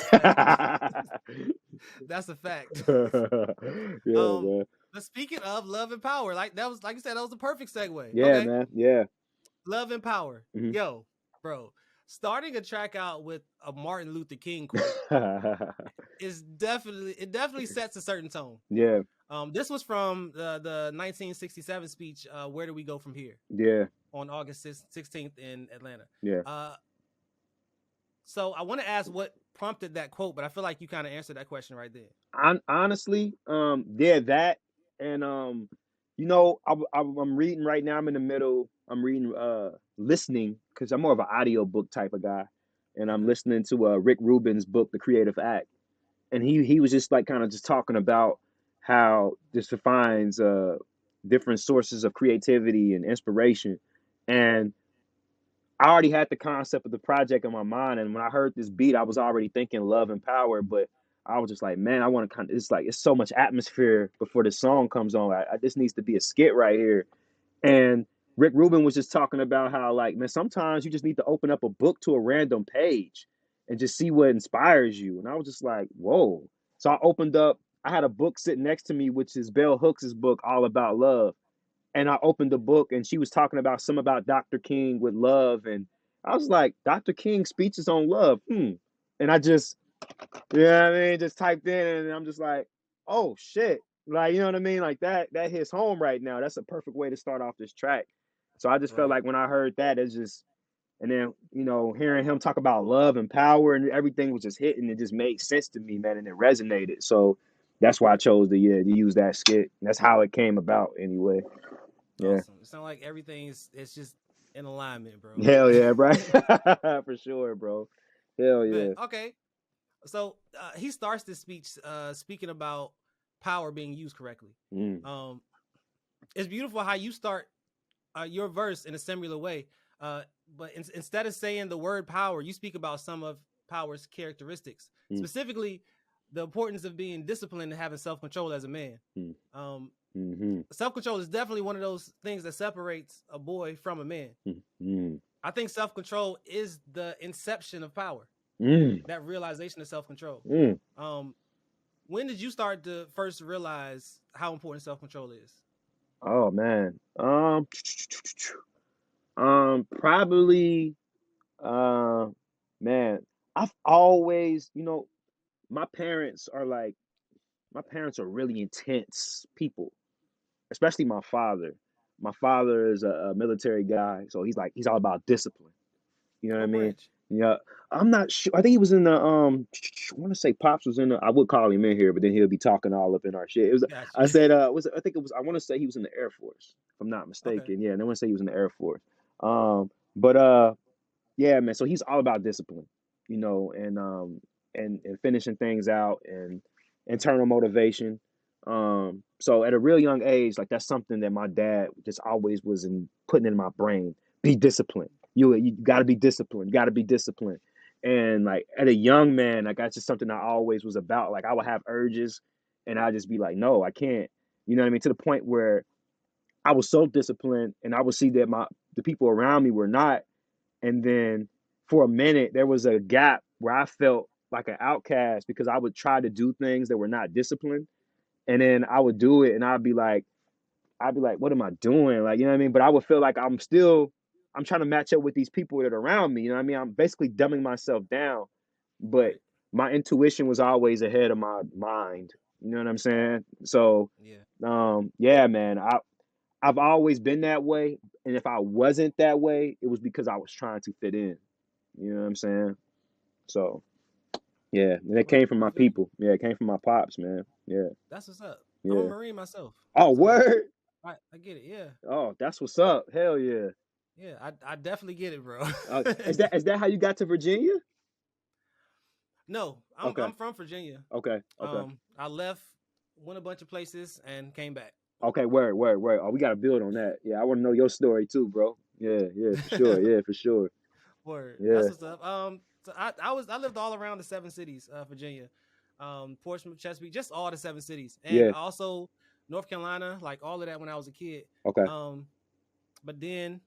A: that's a fact. That's a fact.
B: Yeah,
A: um,
B: man.
A: but speaking of love and power, like that was like you said, that was the perfect segue.
B: Yeah,
A: Okay,
B: man. Yeah.
A: love and power.
B: Hmm.
A: Yo, bro, starting a track out with a Martin Luther King quote is definitely sets a certain tone.
B: Yeah.
A: This was from the 1967 speech. Where do we go from here?
B: Yeah.
A: On August 16th in Atlanta.
B: Yeah.
A: Uh, so I want to ask what prompted that quote, but I feel like you kind of answered that question right there.
B: Honestly, yeah, that and I'm reading right now. I'm in the middle. I'm reading, listening, because I'm more of an audio book type of guy, and I'm
A: Okay.
B: listening to Rick Rubin's book, The Creative Act. And he was just like kind of just talking about how this defines different sources of creativity and inspiration. And I already had the concept of the project in my mind, and when I heard this beat, I was already thinking love and power. But I was just like, man, I want to kind of. It's like it's so much atmosphere before the song comes on. This needs to be a skit right here. And Rick Rubin was just talking about how, like, man, sometimes you just need to open up a book to a random page and just see what inspires you. And I was just like, whoa. So I opened up, I had a book sitting next to me, which is Bell Hooks' book, All About Love. And I opened the book, and she was talking about some about Dr. King with love. And I was like, Dr. King's speeches on love. And I just, you know what I mean? Just typed in, and I'm just like, oh shit. Like, you know what I mean? Like that hits home right now. That's a perfect way to start off this track. So I just felt
A: Right.
B: like when I heard that, it's just, and then, hearing him talk about love and power and everything was just hitting. It just made sense to me, man, and it resonated. So that's why I chose to use that skit. And that's how it came about anyway. Yeah.
A: Awesome. It sounds like everything is it's just in alignment, bro.
B: Hell yeah, right. For sure, bro. Hell
A: Bet.
B: yeah.
A: Okay. So he starts this speech speaking about power being used correctly.
B: Mm.
A: Um, it's beautiful how you start your verse in a similar way. Uh, but instead of saying the word power, you speak about some of power's characteristics,
B: Mm.
A: specifically the importance of being disciplined and having self-control as a man.
B: Mm.
A: Um,
B: Mm-hmm.
A: self-control is definitely one of those things that separates a boy from a man.
B: Mm.
A: I think self-control is the inception of power,
B: Mm.
A: that realization of self-control.
B: Mm.
A: When did you start to first realize how important self-control is?
B: Oh man. Probably man, I've always, my parents are really intense people, especially my father. My father is a military guy, so he's all about discipline. You know what I
A: What
B: mean?
A: branch?
B: Yeah. I'm not sure. I think he was in the I want to say Pops was in the, I would call him in here, but then he'll be talking all up in our shit. It was
A: Got
B: I
A: you.
B: said I think it was, I want to say he was in the Air Force, if I'm not
A: Okay.
B: mistaken. Yeah, and I want to say he was in the Air Force. But yeah, man. So he's all about discipline, and finishing things out and internal motivation. So at a real young age, like that's something that my dad just always was putting in my brain. Be disciplined. You got to be disciplined. You got to be disciplined. And like at a young man, like that's just something I always was about. Like I would have urges, and I'd just be like, no, I can't. You know what I mean? To the point where I was so disciplined, and I would see that the people around me were not, and then for a minute, there was a gap where I felt like an outcast because I would try to do things that were not disciplined. And then I would do it and I'd be like, what am I doing? Like, you know what I mean? But I would feel like I'm trying to match up with these people that are around me. You know what I mean? I'm basically dumbing myself down. But
A: Right.
B: my intuition was always ahead of my mind. You know what I'm saying? So,
A: Yeah.
B: yeah, man, I've always been that way. And if I wasn't that way, it was because I was trying to fit in. You know what I'm saying? So yeah, and it came from
A: I
B: my
A: feel you.
B: people. Yeah, it came from my pops, man. Yeah,
A: That's what's up. I'm a
B: yeah.
A: Marine myself,
B: Oh,
A: so
B: word.
A: I get it. Yeah,
B: Oh, that's what's up. Hell yeah.
A: yeah. I definitely get it, bro.
B: Is that how you got to Virginia?
A: No,
B: Okay,
A: I'm from Virginia.
B: okay, okay,
A: I left, went a bunch of places, and came back.
B: okay. Word, word, word. Oh, we got to build on that. Yeah, I want to know your story too, bro. Yeah, yeah, for sure.
A: Yeah.
B: Yeah, for sure.
A: Word. That's
B: Yeah,
A: what's up. So I lived all around the 7 cities, Virginia, Portsmouth, Chesapeake, just all the 7 cities, and
B: yeah.
A: also North Carolina, like all of that when I was a kid.
B: Okay,
A: Um, but then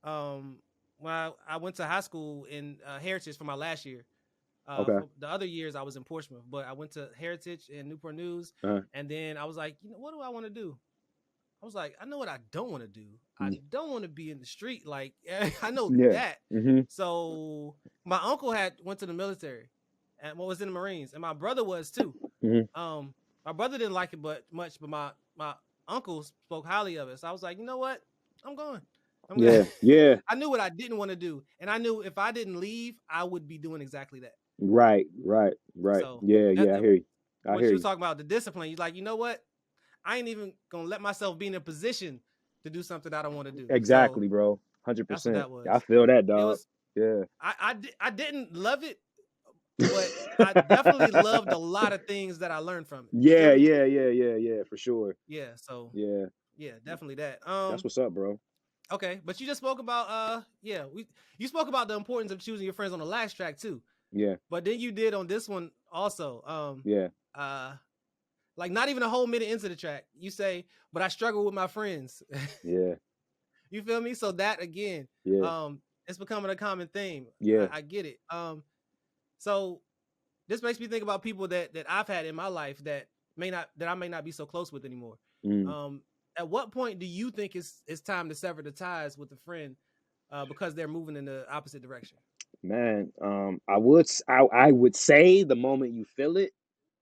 A: um, when I went to high school in Heritage for my last year.
B: okay.
A: For the other years, I was in Portsmouth, but I went to Heritage in Newport News,
B: Uh,
A: and then I was like, what do I want to do? I was like, I know what I don't want to do. I
B: mm,
A: don't want to be in the street. Like, I know
B: yeah.
A: that.
B: Mm-hmm.
A: So my uncle went to the military, and was in the Marines, and my brother was too.
B: Mm-hmm.
A: My brother didn't like it much, but my uncle spoke highly of it. So I was like, you know what? I'm going. I'm going.
B: Yeah, yeah.
A: I knew what I didn't want to do, and I knew if I didn't leave, I would be doing exactly that.
B: Right, right, right.
A: So
B: Yeah,
A: that,
B: yeah. I hear you. I
A: what
B: hear
A: you were
B: you.
A: talking about, the discipline, you're like, you know what? I ain't even gonna let myself be in a position to do something I don't want to do. So
B: Exactly, bro.
A: that's what
B: 100%.
A: that
B: I
A: was.
B: feel that,
A: It
B: dog.
A: was
B: Yeah.
A: I didn't love it, but I definitely loved a lot of things that I learned from it. You feel
B: Yeah,
A: me?
B: yeah, yeah, yeah, yeah, for sure.
A: Yeah. So
B: Yeah,
A: yeah, definitely that.
B: that's what's up, bro.
A: Okay, but you just spoke about yeah, you spoke about the importance of choosing your friends on the last track too.
B: Yeah,
A: But then you did on this one also.
B: yeah,
A: Uh like not even a whole minute into the track, you say, but I struggle with my friends.
B: yeah,
A: You feel me? So that again,
B: yeah,
A: it's becoming a common theme.
B: yeah.
A: I get it. So this makes me think about people that I've had in my life that I may not be so close with anymore.
B: Mm.
A: Um, at what point do you think it's time to sever the ties with a friend because they're moving in the opposite direction?
B: Man, I would say the moment you feel it,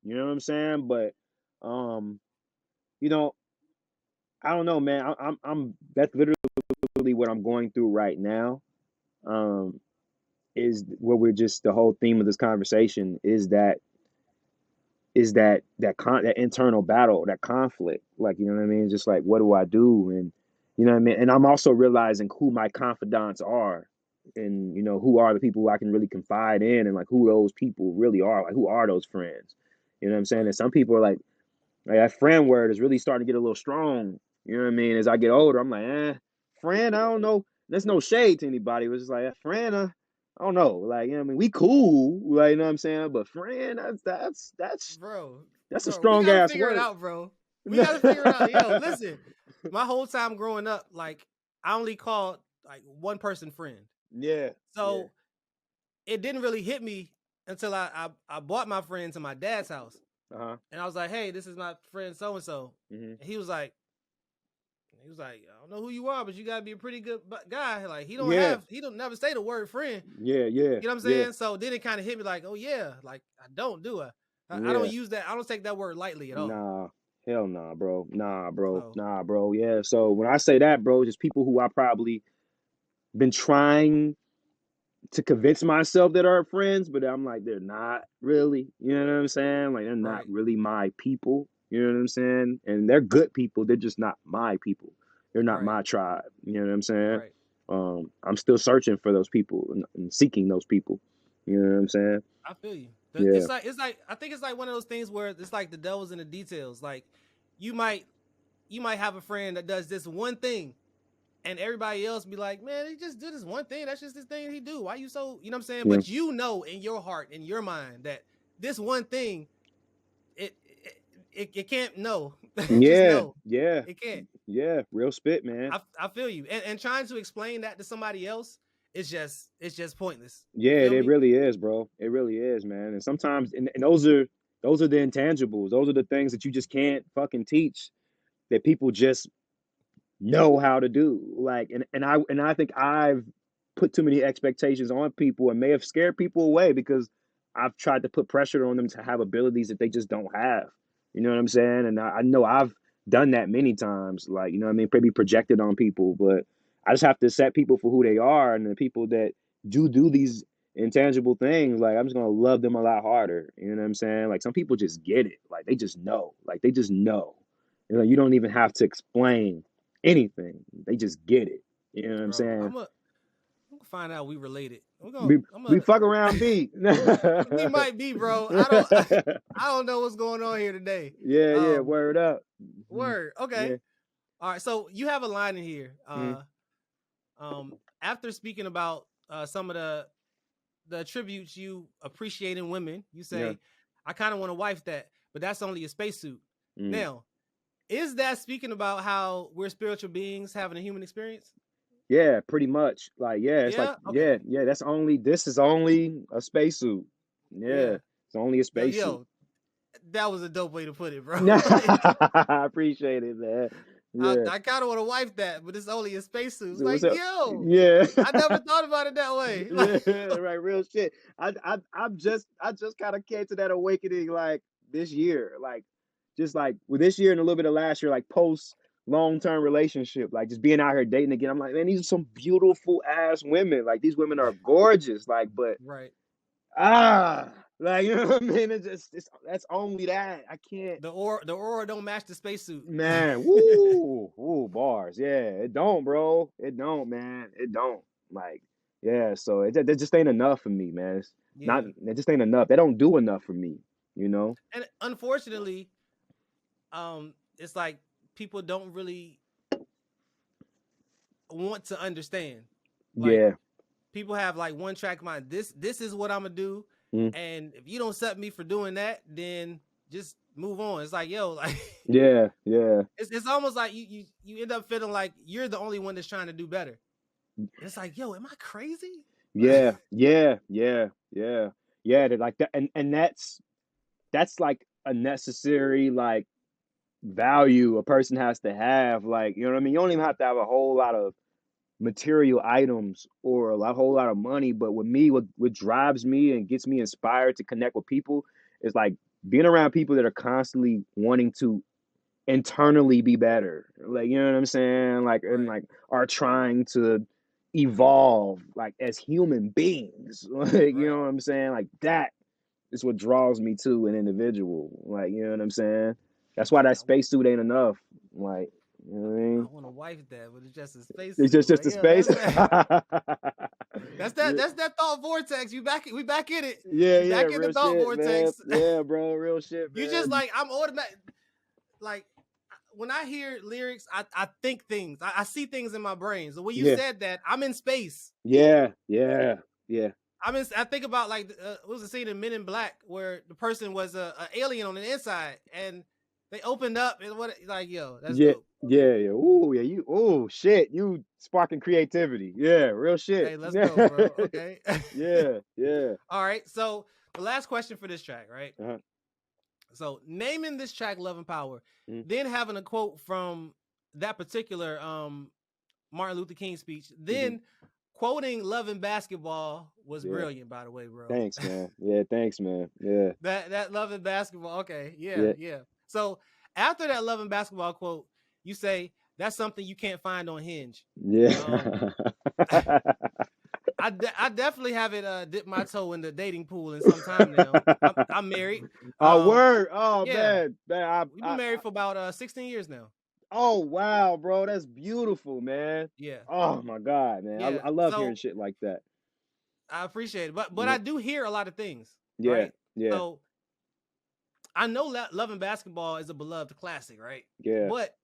B: you know what I'm saying? But, um, you know, I don't know, man. That's literally what I'm going through right now. Um, is what we're just the whole theme of this conversation that internal battle, that conflict. Like, you know what I mean? Just like, what do I do? And you know what I mean? And I'm also realizing who my confidants are and you know, who are the people I can really confide in, and like who those people really are, like who are those friends, you know what I'm saying? And some people are like that friend word is really starting to get a little strong, you know what I mean? As I get older, I'm like, friend, I don't know. There's no shade to anybody. It was just like, friend, I don't know. Like, you know what I mean? We cool, like, you know what I'm saying? But friend,
A: Bro,
B: that's a
A: we
B: strong
A: gotta
B: ass
A: figure it
B: word.
A: out, bro. We gotta figure it out. Yo, listen, my whole time growing up, like I only called like one person friend.
B: Yeah, yeah.
A: So it didn't really hit me until I bought my friend to my dad's house.
B: Uh-huh.
A: And I was like, hey, this is my friend so and so.
B: Mm-hmm.
A: And he was like, I don't know who you are, but you gotta be a pretty good guy. Like he
B: Yeah,
A: don't never say the word friend.
B: yeah,
A: You
B: yeah,
A: know what I'm
B: yeah,
A: saying? So then it kind of hit me like, oh yeah, like I don't do it. I
B: yeah.
A: don't use that. I don't take that word lightly at all.
B: Nah, hell nah, bro. Nah, bro.
A: So
B: Nah, bro. Yeah. So when I say that, bro, just people who I probably been trying to convince myself that are friends, but I'm like, they're not really. You know what I'm saying? Like, they're not
A: right,
B: really my people. You know what I'm saying? And they're good people. They're just not my people. They're not
A: right,
B: my tribe. You know what I'm saying?
A: right.
B: I'm still searching for those people and seeking those people. You know what I'm saying?
A: I feel you.
B: Yeah.
A: It's like I think it's like one of those things where it's like the devil's in the details. Like you might you might have a friend that does this one thing, and everybody else be like, man, he just did this one thing. That's just this thing he do. Why you so, you know what I'm saying?
B: Yeah.
A: But you know in your heart, in your mind, that this one thing, it it can't no. Just
B: Yeah.
A: no.
B: Yeah.
A: It can't.
B: Yeah. Real spit, man.
A: I feel you. And trying to explain that to somebody else, it's just pointless. You
B: Yeah,
A: feel
B: it
A: me?
B: really is, bro. It really is, man. And sometimes, and those are the intangibles. Those are the things that you just can't fucking teach. That people just know how to do. Like, and I think I've put too many expectations on people and may have scared people away because I've tried to put pressure on them to have abilities that they just don't have. You know what I'm saying? And I know I've done that many times. Like, you know what I mean? Maybe projected on people, but I just have to accept people for who they are, and the people that do these intangible things, like I'm just gonna love them a lot harder. You know what I'm saying? Like some people just get it. Like they just know. Like they just know. You know, you don't even have to explain anything. They just get it. You know what I'm
A: Bro,
B: saying?
A: I'm gonna find out we related.
B: We
A: I'm
B: we
A: gonna
B: fuck around, B.
A: we might be, bro. I don't know what's going on here today.
B: Yeah, yeah.
A: Um,
B: Word up.
A: word. Okay.
B: Yeah.
A: All right. So you have a line in here.
B: Mhm.
A: After speaking about some of the attributes you appreciate in women, you
B: Yeah.
A: say, I kind of want to wife that, but that's only a spacesuit.
B: Mm.
A: Now, is that speaking about how we're spiritual beings having a human experience?
B: Yeah, pretty much. Like, yeah, it's like,
A: Yeah.
B: yeah,
A: Okay.
B: yeah. This is only a spacesuit. Yeah,
A: Yeah.
B: it's only a
A: Yo,
B: spacesuit.
A: yo, that was a dope way to put it, bro.
B: I appreciate it, man.
A: I,
B: Yeah.
A: I kind of want to wife that, but it's only a spacesuit. It's
B: So
A: like,
B: what's up?
A: yo,
B: Yeah.
A: I never thought about it that way. Like,
B: Yeah, right, real shit. I just kind of came to that awakening like this year, like just like with this year and a little bit of last year, like post long-term relationship, like just being out here dating again. I'm like, man, these are some beautiful ass women. Like these women are gorgeous. Like, but
A: right.
B: ah, like you know what I mean? That's only that. I can't.
A: The aura don't match the spacesuit.
B: Man, woo, bars. Yeah, it don't, bro. It don't, man. It don't. Like, yeah. So it just ain't enough for me, man. It's not.
A: Yeah.
B: It just ain't enough. They don't do enough for me. You know.
A: And unfortunately, it's like people don't really want to understand. Like
B: Yeah.
A: people have like one track mind. This is what I'm gonna do,
B: Mm.
A: and if you don't accept me for doing that, then just move on. It's like, yo, like
B: Yeah. Yeah.
A: it's almost like you end up feeling like you're the only one that's trying to do better. It's like, yo, am I crazy?
B: Yeah. Yeah. Yeah. Yeah. Yeah. Like that, and that's like a necessary like value a person has to have. Like, you know what I mean? You don't even have to have a whole lot of material items or whole lot of money. But with me, what drives me and gets me inspired to connect with people is like being around people that are constantly wanting to internally be better. Like, you know what I'm saying? Like, and
A: Right,
B: like are trying to evolve like as human beings. Like, you
A: right.
B: know what I'm saying? Like that is what draws me to an individual. Like, you know what I'm saying? That's why
A: Yeah,
B: that spacesuit ain't enough. Like, you know what I
A: I
B: mean?
A: want to wife that, but it's just a
B: It's
A: spacesuit.
B: just
A: Like,
B: a
A: yo,
B: space.
A: that's That's that thought vortex. We back in it.
B: Yeah,
A: We
B: yeah,
A: back in the
B: real
A: thought
B: shit, man.
A: vortex.
B: Yeah, bro, real shit,
A: You just
B: man.
A: like I'm automatic. Like when I hear lyrics, I think things. I see things in my brain. So when you
B: Yeah,
A: said that, I'm in space.
B: yeah, yeah, yeah.
A: I think about like what was the scene in Men in Black where the person was a alien on the inside and they opened up and what like yo, that's
B: Yeah,
A: dope. Okay.
B: yeah, yeah. Ooh, yeah, shit. You sparking creativity. Yeah, real shit.
A: Hey, let's go, bro. Okay.
B: Yeah, yeah.
A: All right. So the last question for this track, right?
B: Uh-huh.
A: So naming this track Love and Power,
B: Mhm.
A: then having a quote from that particular Martin Luther King speech,
B: Mhm.
A: then quoting Love and Basketball was
B: Yeah.
A: brilliant, by the way, bro.
B: Thanks, man. Yeah, thanks, man. Yeah.
A: that Love and Basketball. Okay.
B: Yeah.
A: Yeah. So after that Love and Basketball quote, you say that's something you can't find on Hinge.
B: Yeah.
A: I definitely haven't dipped my toe in the dating pool in some time now. I'm married.
B: Oh, word. Oh,
A: Yeah,
B: man.
A: we've been married for about 16 years now.
B: Oh, wow, bro. That's beautiful, man.
A: Yeah,
B: Oh my God, man.
A: yeah.
B: I love hearing
A: So
B: shit like that.
A: I appreciate it, but
B: Yeah,
A: I do hear a lot of things,
B: yeah,
A: right?
B: yeah,
A: So I know Love and Basketball is a beloved classic, right?
B: yeah.
A: But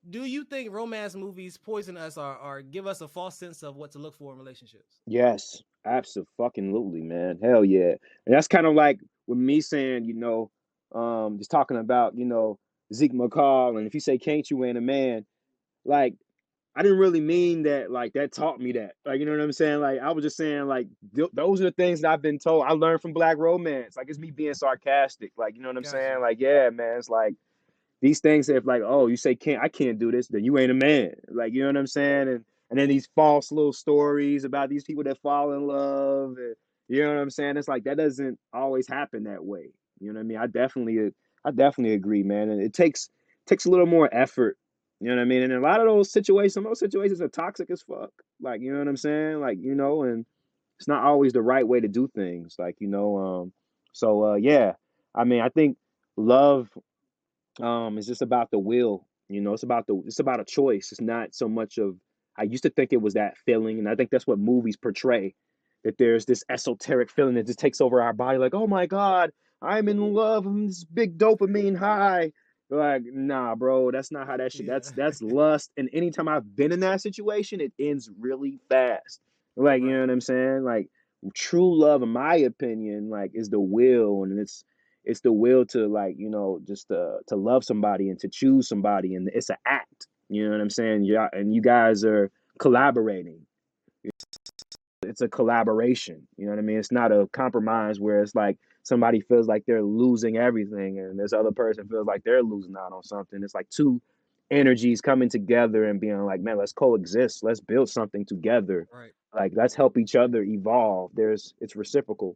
A: do you think romance movies poison us or give us a false sense of what to look for in relationships?
B: Yes, absolutely, man. Hell yeah. And that's kind of like with me saying, just talking about, Zeke McCall, and if you say can't you ain't a man, like I didn't really mean that, like that taught me that. Like, you know what I'm saying? Like I was just saying like those are the things that I've been told. I learned from Black romance. Like it's me being sarcastic. Like, you know what I'm
A: Got you.
B: saying? Like, yeah, man, it's like these things, if like, oh, you say I can't do this, then you ain't a man. Like, you know what I'm saying? And then these false little stories about these people that fall in love. And, you know what I'm saying? It's like that doesn't always happen that way. You know what I mean? I definitely agree, man. And it takes a little more effort. You know what I mean? And a lot of some of those situations are toxic as fuck. Like, you know what I'm saying? Like, and it's not always the right way to do things. Like, yeah. I mean, I think love it's just about the will. It's about a choice. It's not so much of. I used to think it was that feeling, and I think that's what movies portray. That there's this esoteric feeling that just takes over our body, like, oh my God, I'm in love, I'm this big dopamine high. Like, nah, bro, that's not how that shit.
A: Yeah.
B: That's lust. And anytime I've been in that situation, it ends really fast. Like, you know
A: Right.
B: what I'm saying? Like, true love, in my opinion, like, is the will, and it's the will to, like, just to love somebody and to choose somebody, and it's an act. You know what I'm saying? Yeah, and you guys are collaborating. It's a collaboration. You know what I mean? It's not a compromise where it's like somebody feels like they're losing everything and this other person feels like they're losing out on something. It's like two energies coming together and being like, man, let's coexist. Let's build something together.
A: Right.
B: Like, let's help each other evolve. It's reciprocal.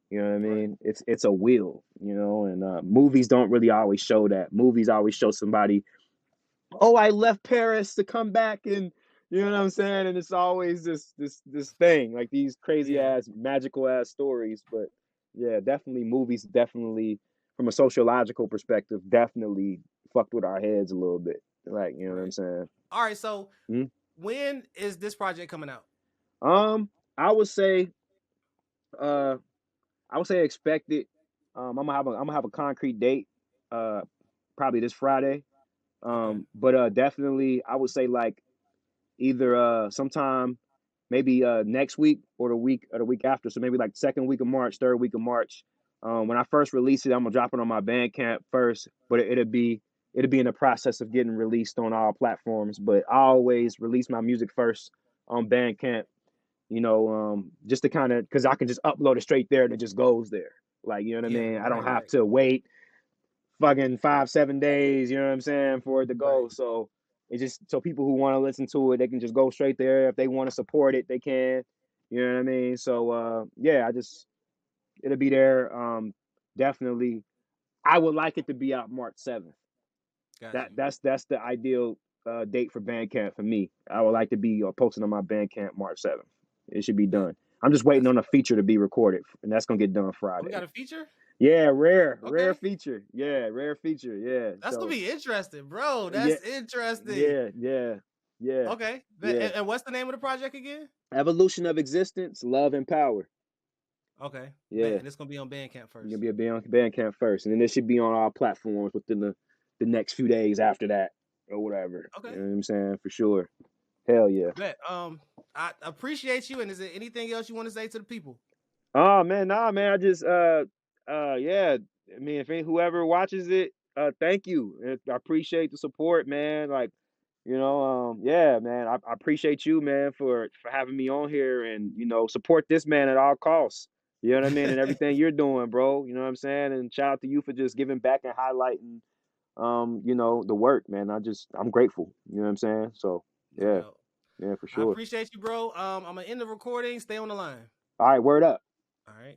B: You know what I
A: Right.
B: mean? It's a will, and movies don't really always show that. Movies always show somebody, oh, I left Paris to come back, and you know what I'm saying? And it's always this thing, like these crazy
A: Yeah.
B: ass, magical ass stories. But yeah, definitely movies definitely from a sociological perspective, definitely fucked with our heads a little bit. Like, you know what I'm
A: Right.
B: saying?
A: All right. So
B: Mhm.
A: when is this project coming out?
B: I would say uh expect it. I'm gonna have a concrete date, uh probably this Friday.
A: Okay.
B: But definitely I would say like either sometime maybe next week or the week after. So maybe like second week of March, third week of March. When I first release it, I'm gonna drop it on my Bandcamp first, but it'll be in the process of getting released on all platforms. But I always release my music first on Bandcamp, just to kind of, because I can just upload it straight there and it just goes there. Like, you know what I
A: Yeah.
B: mean? I don't
A: Right.
B: have
A: Right.
B: to wait fucking 5-7 days, you know what I'm saying, for it to
A: Right.
B: go. So it's just so people who want to listen to it, they can just go straight there. If they want to support it, they can. You know what I mean? So yeah, it'll be there. Definitely. I would like it to be out March 7th.
A: Got
B: That
A: you.
B: that's the ideal date for Bandcamp for me. I would like to be posting on my Bandcamp March 7th. It should be
A: Yeah.
B: done. I'm just waiting
A: Got
B: on
A: you.
B: a feature to be recorded, and that's gonna get done
A: Oh, we
B: Friday.
A: got a feature.
B: Yeah, rare
A: Okay.
B: feature. Yeah, rare feature. Yeah.
A: That's gonna
B: So
A: be interesting, bro.
B: yeah,
A: That's interesting.
B: yeah. Yeah,
A: Okay.
B: yeah.
A: And what's the name of the project again?
B: Evolution of Existence, Love and Power.
A: Okay. Bet.
B: Yeah,
A: And it's gonna be on Bandcamp
B: you're
A: first.
B: gonna be on Bandcamp first, and then it should be on all platforms within the next few days after that or whatever. You
A: Okay.
B: know what I'm saying? For sure. Hell yeah.
A: Bet. I appreciate you. And is there anything else you want to say to the people?
B: Oh man, nah, man. I just yeah. I mean, if ain't whoever watches it, thank you. I appreciate the support, man. Like, yeah, man. I appreciate you, man, for having me on here and support this man at all costs. You know what I mean? And everything you're doing, bro. You know what I'm saying? And shout out to you for just giving back and highlighting the work, man. I'm grateful. You know what I'm saying? So
A: No
B: yeah,
A: doubt.
B: yeah, for
A: I
B: sure.
A: appreciate you, bro. I'm gonna end the recording. Stay on the line.
B: All right, word up.
A: All right.